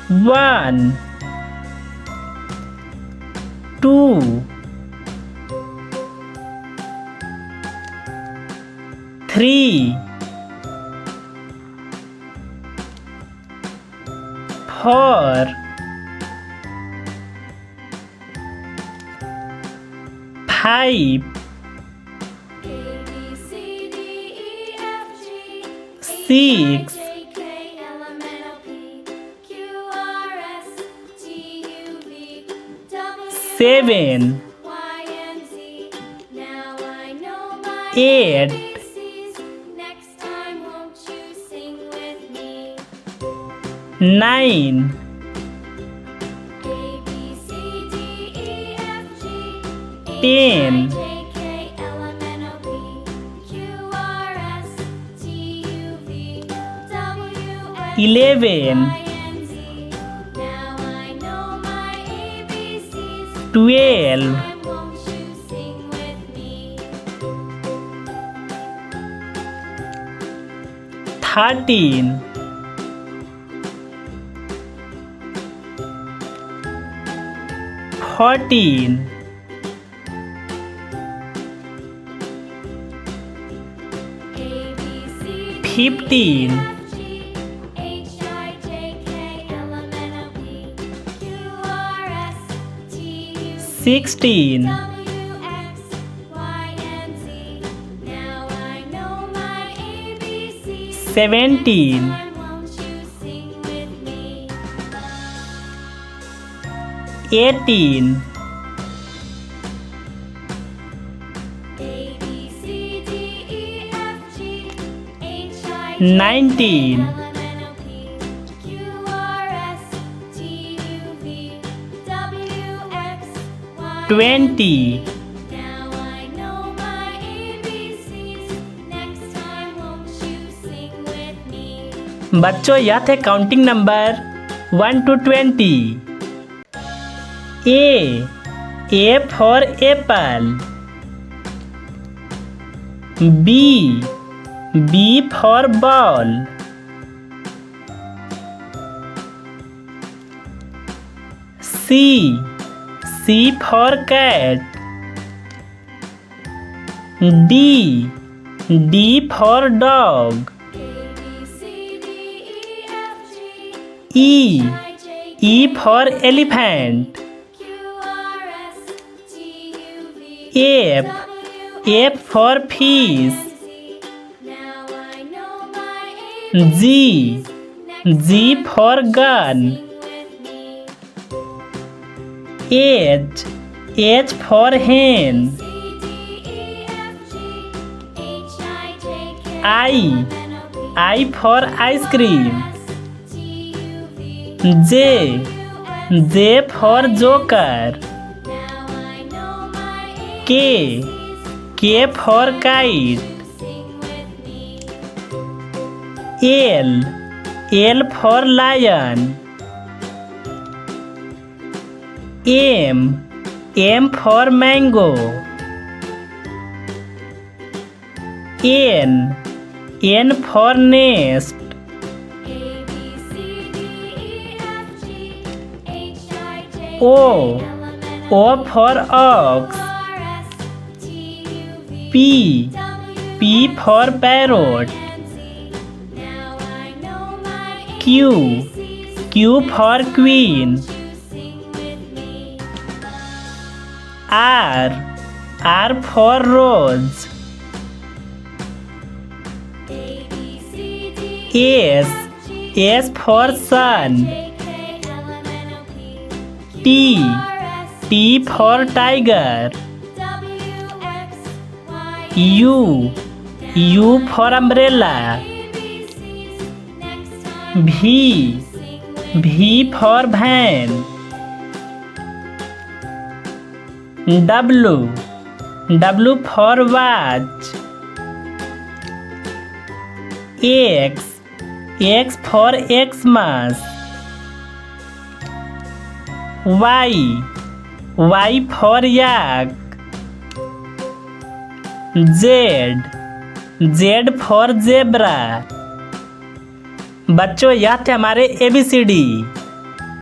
1 2 3 4 5 6 7 8 9 10 11 12 13 14 15 16 17 18 19 20 बच्चों यह थे counting number 1 to 20। A for apple। B for ball। C for cat। D for dog। E for elephant। F for fish। G for gun। H for hen। I for ice cream। J for joker। K for kite। L for lion। M for mango। N for nest। O for ox। P for parrot। Q for queen। R for rose। S for sun। T for tiger। U for umbrella। V for van। W for watch। X for Xmas। Y for yak। Z for zebra। बच्चों यह थे हमारे ABCD।